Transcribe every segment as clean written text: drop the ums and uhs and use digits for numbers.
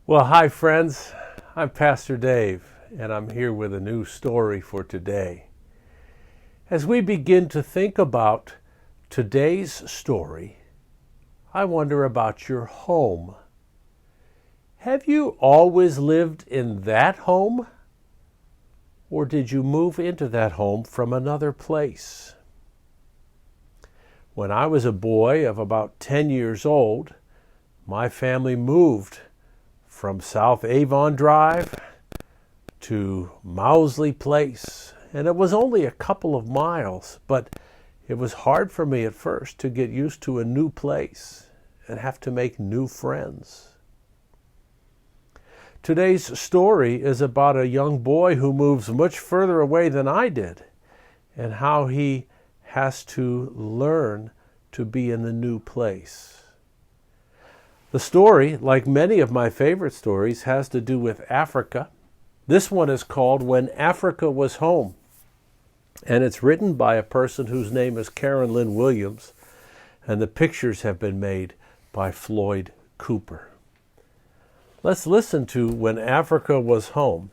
Well, hi friends, I'm Pastor Dave, and I'm here with a new story for today. As we begin to think about today's story, I wonder about your home. Have you always lived in that home? Or did you move into that home from another place? When I was a boy of about 10 years old, my family moved from South Avon Drive to Mousley Place, and it was only a couple of miles, but it was hard for me at first to get used to a new place and have to make new friends. Today's story is about a young boy who moves much further away than I did, and how he has to learn to be in the new place. The story, like many of my favorite stories, has to do with Africa. This one is called When Africa Was Home, and it's written by a person whose name is Lynne Williams, and the pictures have been made by Floyd Cooper. Let's listen to When Africa Was Home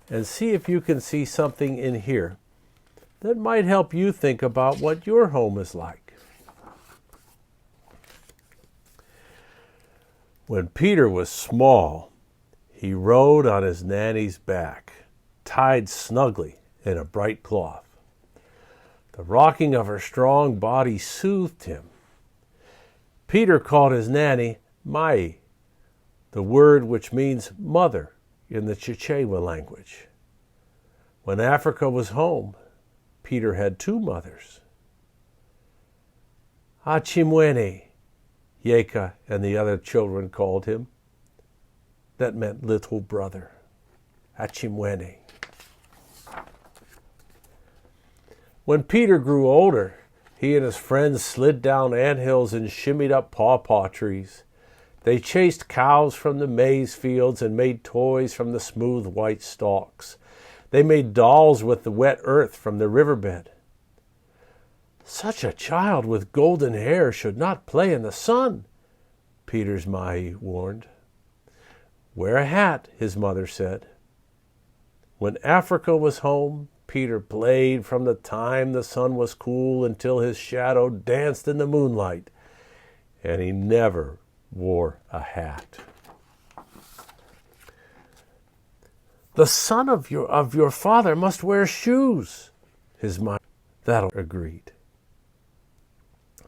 and see if you can see something in here that might help you think about what your home is like. When Peter was small, he rode on his nanny's back, tied snugly in a bright cloth. The rocking of her strong body soothed him. Peter called his nanny Mai, the word which means mother in the Chichewa language. When Africa was home, Peter had two mothers. Achimwene, Yeka and the other children called him. That meant little brother. Achimwene. When Peter grew older, he and his friends slid down anthills and shimmied up pawpaw trees. They chased cows from the maize fields and made toys from the smooth white stalks. They made dolls with the wet earth from the riverbed. Such a child with golden hair should not play in the sun, Peter's Mai warned. Wear a hat, his mother said. When Africa was home, Peter played from the time the sun was cool until his shadow danced in the moonlight, and he never wore a hat. The son of your father must wear shoes, his mother agreed.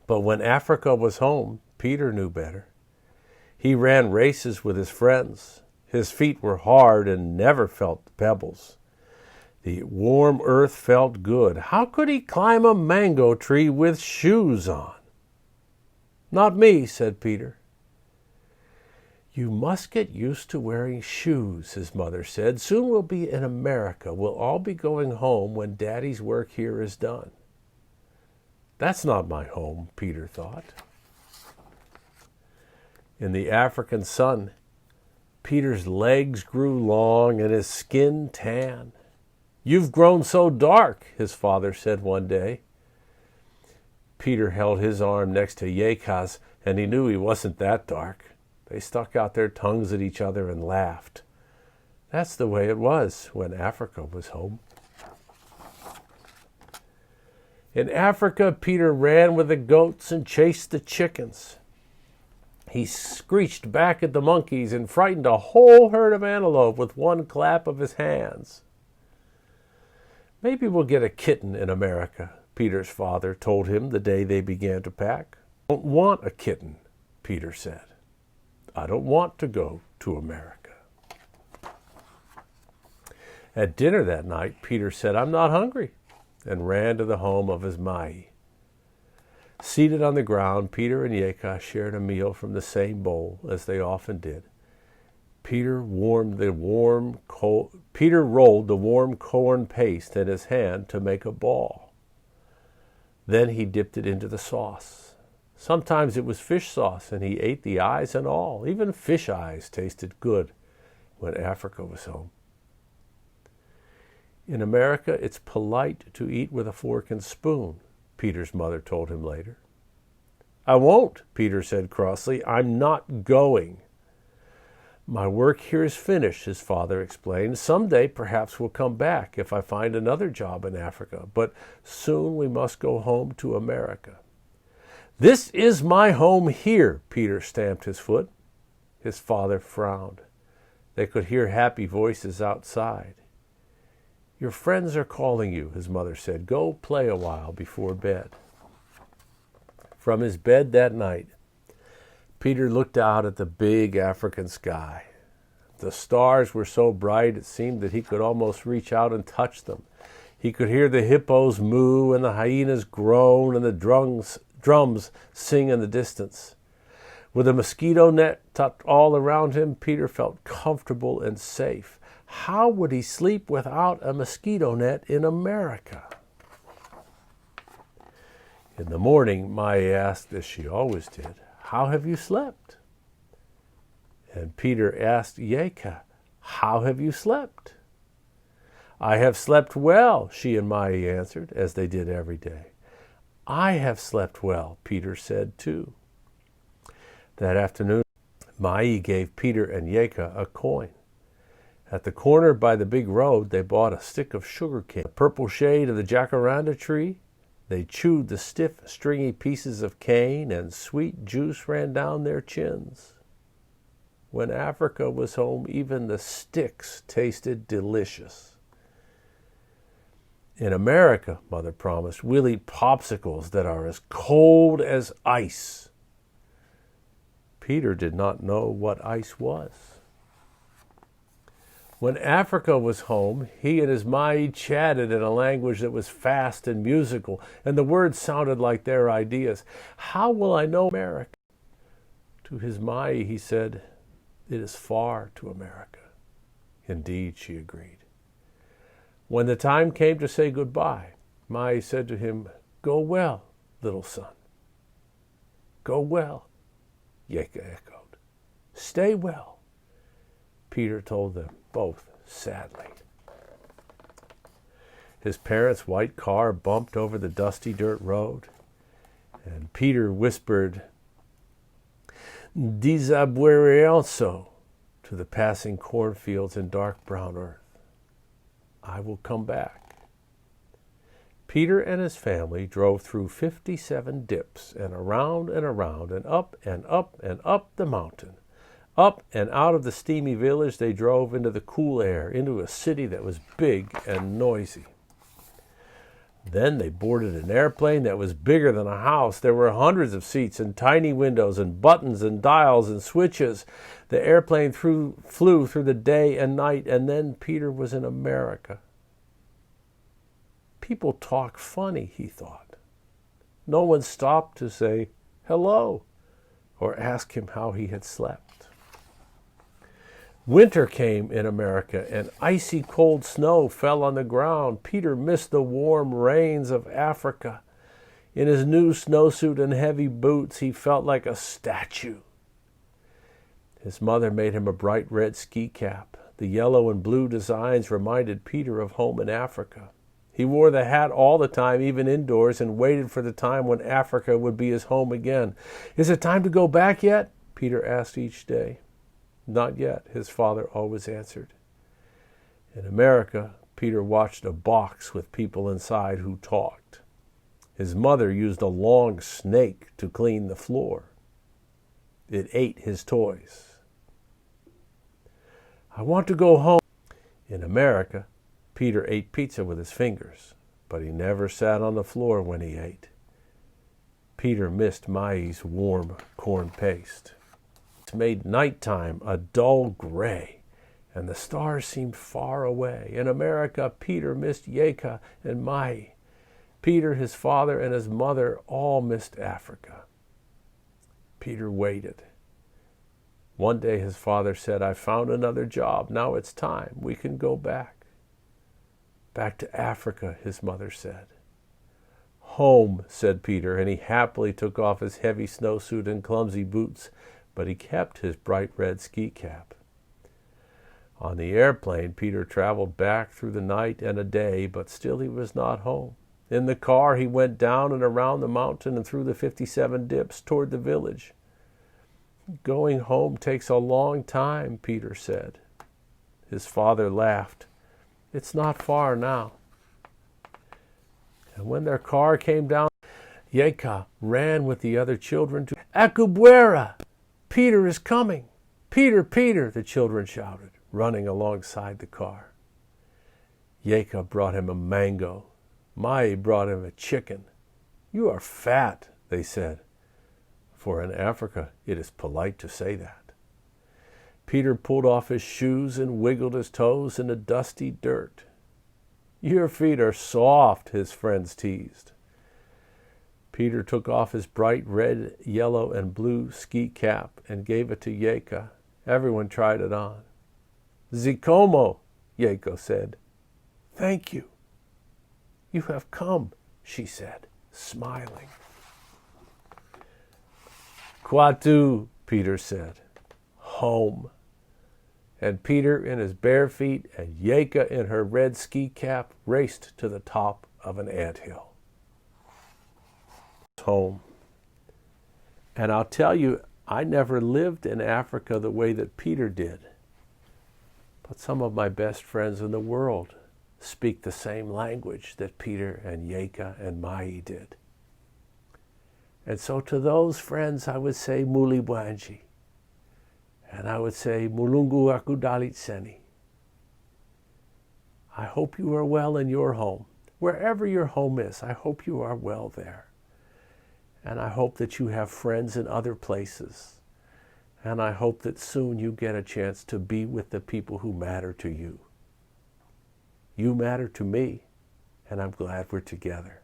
But when Africa was home, Peter knew better. He ran races with his friends. His feet were hard and never felt pebbles. The warm earth felt good. How could he climb a mango tree with shoes on? Not me, said Peter. You must get used to wearing shoes, his mother said. Soon we'll be in America. We'll all be going home when Daddy's work here is done. That's not my home, Peter thought. In the African sun, Peter's legs grew long and his skin tan. You've grown so dark, his father said one day. Peter held his arm next to Yeka's, and he knew he wasn't that dark. They stuck out their tongues at each other and laughed. That's the way it was when Africa was home. In Africa, Peter ran with the goats and chased the chickens. He screeched back at the monkeys and frightened a whole herd of antelope with one clap of his hands. Maybe we'll get a kitten in America, Peter's father told him the day they began to pack. I don't want a kitten, Peter said. I don't want to go to America. At dinner that night, Peter said, I'm not hungry, and ran to the home of his Mai. Seated on the ground, Peter and Yeka shared a meal from the same bowl, as they often did. Peter rolled the warm corn paste in his hand to make a ball. Then he dipped it into the sauce. Sometimes it was fish sauce, and he ate the eyes and all. Even fish eyes tasted good when Africa was home. In America, it's polite to eat with a fork and spoon, Peter's mother told him later. I won't, Peter said crossly. I'm not going. My work here is finished, his father explained. Someday perhaps we'll come back if I find another job in Africa, but soon we must go home to America. This is my home here, Peter stamped his foot. His father frowned. They could hear happy voices outside. Your friends are calling you, his mother said. Go play a while before bed. From his bed that night, Peter looked out at the big African sky. The stars were so bright it seemed that he could almost reach out and touch them. He could hear the hippos moo and the hyenas groan and the drums sing in the distance. With a mosquito net tucked all around him, Peter felt comfortable and safe. How would he sleep without a mosquito net in America? In the morning, Maya asked, as she always did, How have you slept? And Peter asked Yeka, How have you slept? I have slept well, she and Maya answered, as they did every day. I have slept well, Peter said too. That afternoon, Maya gave Peter and Yeka a coin. At the corner by the big road, they bought a stick of sugar cane, the purple shade of the jacaranda tree. They chewed the stiff, stringy pieces of cane, and sweet juice ran down their chins. When Africa was home, even the sticks tasted delicious. In America, Mother promised, we'll eat popsicles that are as cold as ice. Peter did not know what ice was. When Africa was home, he and his Mai chatted in a language that was fast and musical, and the words sounded like their ideas. How will I know America? To his Mai, he said, It is far to America. Indeed, she agreed. When the time came to say goodbye, Mai said to him, Go well, little son. Go well, Yeka echoed. Stay well, Peter told them, both sadly. His parents' white car bumped over the dusty dirt road, and Peter whispered, Disabuereonso, to the passing cornfields and dark brown earth. I will come back. Peter and his family drove through 57 dips and around and up and up and up the mountain. Up and out of the steamy village, they drove into the cool air, into a city that was big and noisy. Then they boarded an airplane that was bigger than a house. There were hundreds of seats and tiny windows and buttons and dials and switches. The airplane flew through the day and night, and then Peter was in America. People talk funny, he thought. No one stopped to say hello or ask him how he had slept. Winter came in America, and icy cold snow fell on the ground. Peter missed the warm rains of Africa. In his new snowsuit and heavy boots, he felt like a statue. His mother made him a bright red ski cap. The yellow and blue designs reminded Peter of home in Africa. He wore the hat all the time, even indoors, and waited for the time when Africa would be his home again. Is it time to go back yet? Peter asked each day. Not yet, his father always answered. In America, Peter watched a box with people inside who talked. His mother used a long snake to clean the floor. It ate his toys. I want to go home. In America, Peter ate pizza with his fingers, but he never sat on the floor when he ate. Peter missed Mai's warm corn paste. It made nighttime a dull gray, and the stars seemed far away. In America, Peter missed Yeka and Mai. Peter, his father, and his mother all missed Africa. Peter waited. One day his father said, I found another job. Now it's time. We can go back. Back to Africa, his mother said. Home, said Peter, and he happily took off his heavy snowsuit and clumsy boots, but he kept his bright red ski cap. On the airplane, Peter traveled back through the night and a day, but still he was not home. In the car, he went down and around the mountain and through the 57 dips toward the village. Going home takes a long time, Peter said. His father laughed. It's not far now. And when their car came down, Yeka ran with the other children to Acubuera. Peter is coming. Peter, Peter, the children shouted, running alongside the car. Yeka brought him a mango. Mai brought him a chicken. You are fat, they said. For in Africa it is polite to say that. Peter pulled off his shoes and wiggled his toes in the dusty dirt. Your feet are soft, his friends teased. Peter took off his bright red, yellow, and blue ski cap and gave it to Yeka. Everyone tried it on. Zikomo, Yeko said. Thank you. You have come, she said, smiling. Kwatu, Peter said. Home. And Peter in his bare feet and Yeka in her red ski cap raced to the top of an anthill. Home. And I'll tell you, I never lived in Africa the way that Peter did. But some of my best friends in the world speak the same language that Peter and Yeka and Mai did. And so to those friends, I would say Muli Bwanji. And I would say Mulungu Akudalit Seni. I hope you are well in your home. Wherever your home is, I hope you are well there. And I hope that you have friends in other places. And I hope that soon you get a chance to be with the people who matter to you. You matter to me, and I'm glad we're together.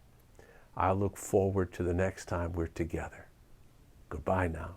I look forward to the next time we're together. Goodbye now.